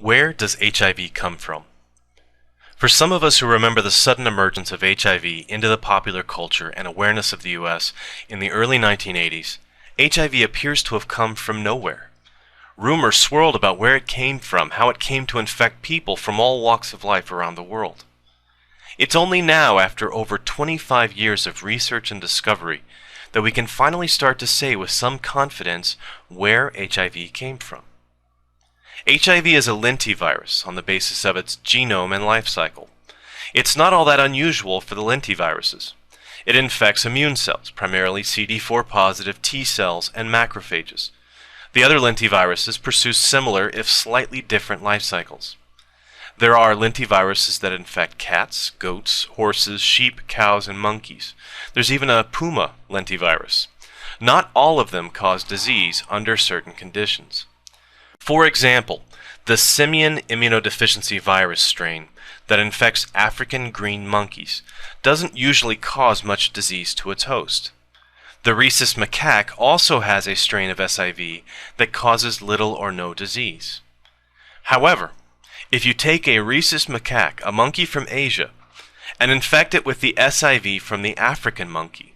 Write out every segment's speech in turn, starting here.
Where does HIV come from? For some of us who remember the sudden emergence of HIV into the popular culture and awareness of the US in the early 1980s, HIV appears to have come from nowhere. Rumors swirled about where it came from, how it came to infect people from all walks of life around the world. It's only now, after over 25 years of research and discovery, that we can finally start to say with some confidence where HIV came from. HIV is a lentivirus on the basis of its genome and life cycle. It's not all that unusual for the lentiviruses. It infects immune cells, primarily CD4 positive T cells and macrophages. The other lentiviruses pursue similar, if slightly different, life cycles. There are lentiviruses that infect cats, goats, horses, sheep, cows, and monkeys. There's even a puma lentivirus. Not all of them cause disease under certain conditions. For example, the simian immunodeficiency virus strain that infects African green monkeys doesn't usually cause much disease to its host. The rhesus macaque also has a strain of SIV that causes little or no disease. However, if you take a rhesus macaque, a monkey from Asia, and infect it with the SIV from the African monkey,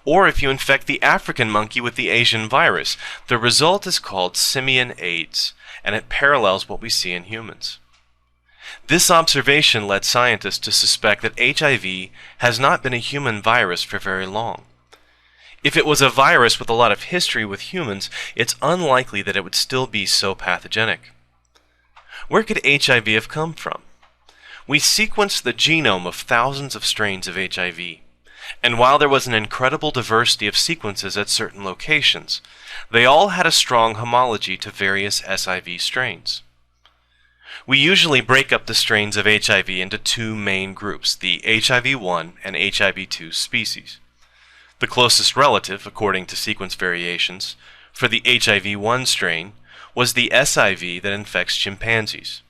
or if you infect the African monkey with the Asian virus, the result is called simian AIDS, and it parallels what we see in humans. This observation led scientists to suspect that HIV has not been a human virus for very long. If it was a virus with a lot of history with humans, it's unlikely that it would still be so pathogenic. Where could HIV have come from? We sequenced the genome of thousands of strains of HIV. And while there was an incredible diversity of sequences at certain locations, they all had a strong homology to various SIV strains. We usually break up the strains of HIV into two main groups, the HIV-1 and HIV-2 species. The closest relative, according to sequence variations, for the HIV-1 strain was the SIV that infects chimpanzees.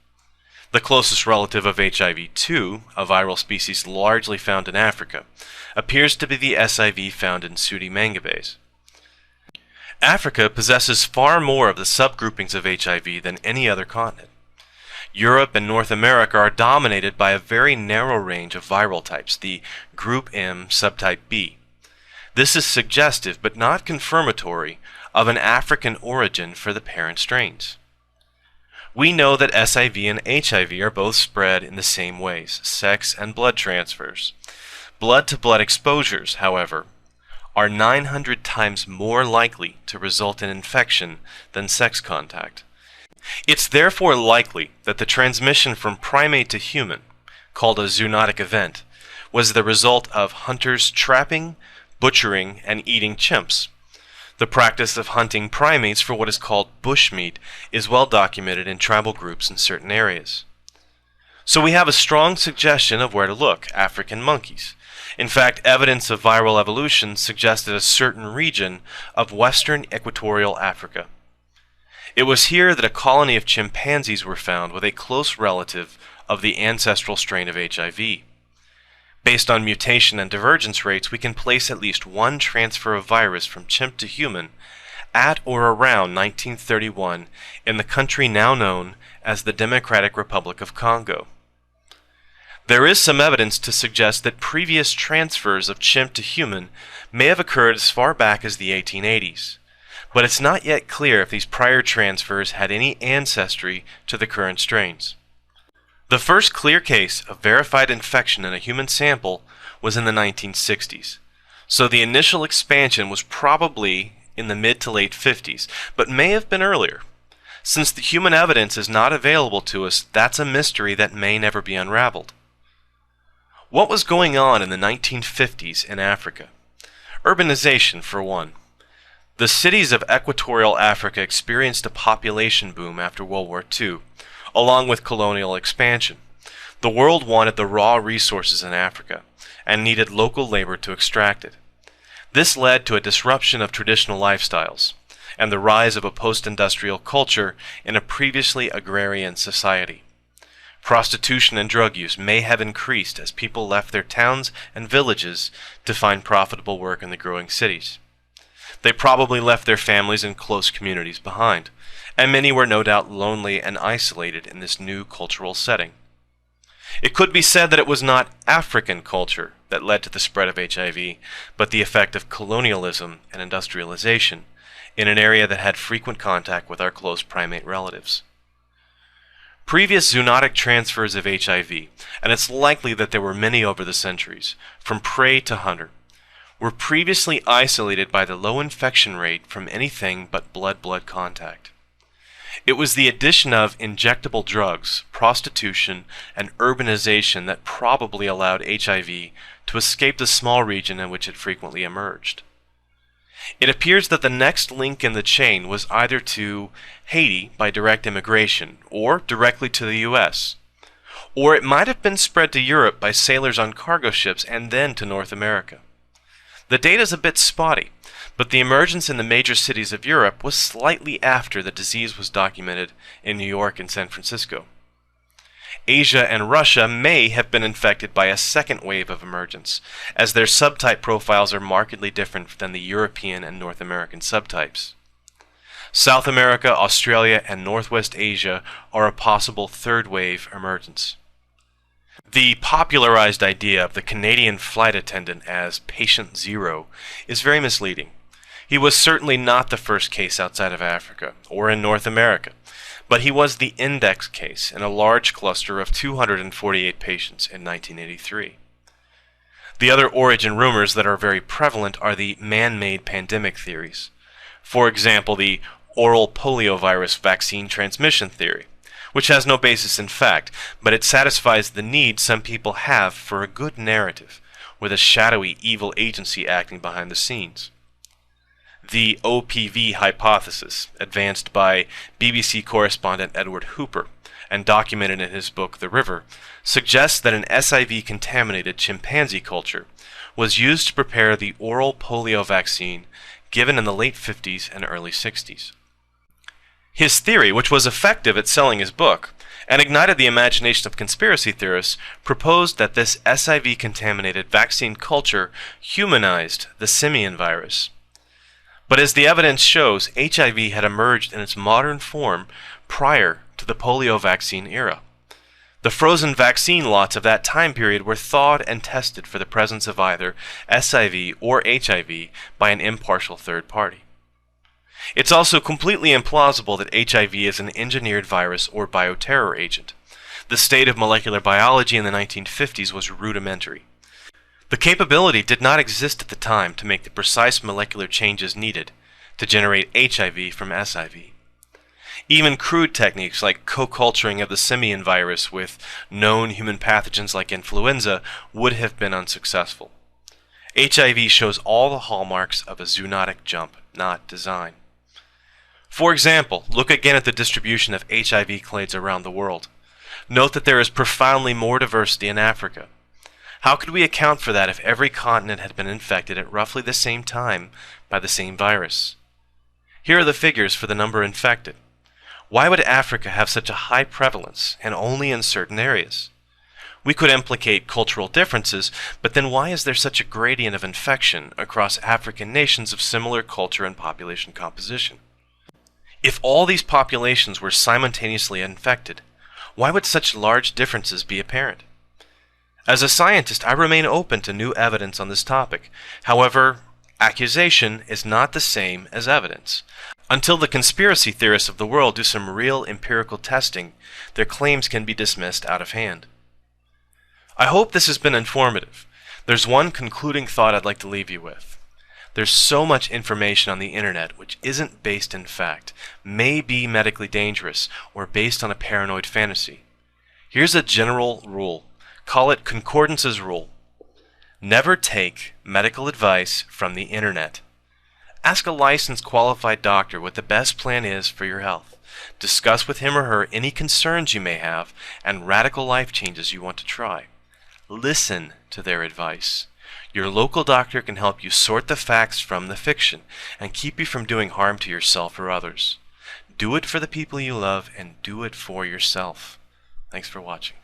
The closest relative of HIV-2, a viral species largely found in Africa, appears to be the SIV found in Sudi mangabes. Africa possesses far more of the subgroupings of HIV than any other continent. Europe and North America are dominated by a very narrow range of viral types, the Group M subtype B. This is suggestive but not confirmatory of an African origin for the parent strains. We know that SIV and HIV are both spread in the same ways, sex and blood transfers. Blood-to-blood exposures, however, are 900 times more likely to result in infection than sex contact. It's therefore likely that the transmission from primate to human, called a zoonotic event, was the result of hunters trapping, butchering, and eating chimps. The practice of hunting primates for what is called bushmeat is well documented in tribal groups in certain areas. So we have a strong suggestion of where to look: African monkeys. In fact, evidence of viral evolution suggested a certain region of western equatorial Africa. It was here that a colony of chimpanzees were found with a close relative of the ancestral strain of HIV. Based on mutation and divergence rates, we can place at least one transfer of virus from chimp to human at or around 1931 in the country now known as the Democratic Republic of Congo. There is some evidence to suggest that previous transfers of chimp to human may have occurred as far back as the 1880s, but it's not yet clear if these prior transfers had any ancestry to the current strains. The first clear case of verified infection in a human sample was in the 1960s, so the initial expansion was probably in the mid to late 50s, but may have been earlier. Since the human evidence is not available to us, that's a mystery that may never be unraveled. What was going on in the 1950s in Africa? Urbanization, for one. The cities of equatorial Africa experienced a population boom after World War II, along with colonial expansion. The world wanted the raw resources in Africa and needed local labor to extract it. This led to a disruption of traditional lifestyles and the rise of a post-industrial culture in a previously agrarian society. Prostitution and drug use may have increased as people left their towns and villages to find profitable work in the growing cities. They probably left their families and close communities behind, and many were no doubt lonely and isolated in this new cultural setting. It could be said that it was not African culture that led to the spread of HIV, but the effect of colonialism and industrialization in an area that had frequent contact with our close primate relatives. Previous zoonotic transfers of HIV, and it's likely that there were many over the centuries, from prey to hunter, were previously isolated by the low infection rate from anything but blood-blood contact. It was the addition of injectable drugs, prostitution, and urbanization that probably allowed HIV to escape the small region in which it frequently emerged. It appears that the next link in the chain was either to Haiti by direct immigration, or directly to the US. Or it might have been spread to Europe by sailors on cargo ships and then to North America. The data is a bit spotty, but the emergence in the major cities of Europe was slightly after the disease was documented in New York and San Francisco. Asia and Russia may have been infected by a second wave of emergence, as their subtype profiles are markedly different than the European and North American subtypes. South America, Australia, and Northwest Asia are a possible third wave emergence. The popularized idea of the Canadian flight attendant as patient zero is very misleading. He was certainly not the first case outside of Africa or in North America, but he was the index case in a large cluster of 248 patients in 1983. The other origin rumors that are very prevalent are the man-made pandemic theories. For example, the oral poliovirus vaccine transmission theory, which has no basis in fact, but it satisfies the need some people have for a good narrative, with a shadowy evil agency acting behind the scenes. The OPV hypothesis, advanced by BBC correspondent Edward Hooper and documented in his book The River, suggests that an SIV-contaminated chimpanzee culture was used to prepare the oral polio vaccine given in the late 50s and early 60s. His theory, which was effective at selling his book and ignited the imagination of conspiracy theorists, proposed that this SIV-contaminated vaccine culture humanized the simian virus. But as the evidence shows, HIV had emerged in its modern form prior to the polio vaccine era. The frozen vaccine lots of that time period were thawed and tested for the presence of either SIV or HIV by an impartial third party. It's also completely implausible that HIV is an engineered virus or bioterror agent. The state of molecular biology in the 1950s was rudimentary. The capability did not exist at the time to make the precise molecular changes needed to generate HIV from SIV. Even crude techniques like co-culturing of the simian virus with known human pathogens like influenza would have been unsuccessful. HIV shows all the hallmarks of a zoonotic jump, not design. For example, look again at the distribution of HIV clades around the world. Note that there is profoundly more diversity in Africa. How could we account for that if every continent had been infected at roughly the same time by the same virus? Here are the figures for the number infected. Why would Africa have such a high prevalence and only in certain areas? We could implicate cultural differences, but then why is there such a gradient of infection across African nations of similar culture and population composition? If all these populations were simultaneously infected, why would such large differences be apparent? As a scientist, I remain open to new evidence on this topic. However, accusation is not the same as evidence. Until the conspiracy theorists of the world do some real empirical testing, their claims can be dismissed out of hand. I hope this has been informative. There's one concluding thought I'd like to leave you with. There's so much information on the internet which isn't based in fact, may be medically dangerous, or based on a paranoid fantasy. Here's a general rule. Call it Concordance's rule. Never take medical advice from the internet. Ask a licensed qualified doctor what the best plan is for your health. Discuss with him or her any concerns you may have and radical life changes you want to try. Listen to their advice. Your local doctor can help you sort the facts from the fiction and keep you from doing harm to yourself or others. Do it for the people you love and do it for yourself. Thanks for watching.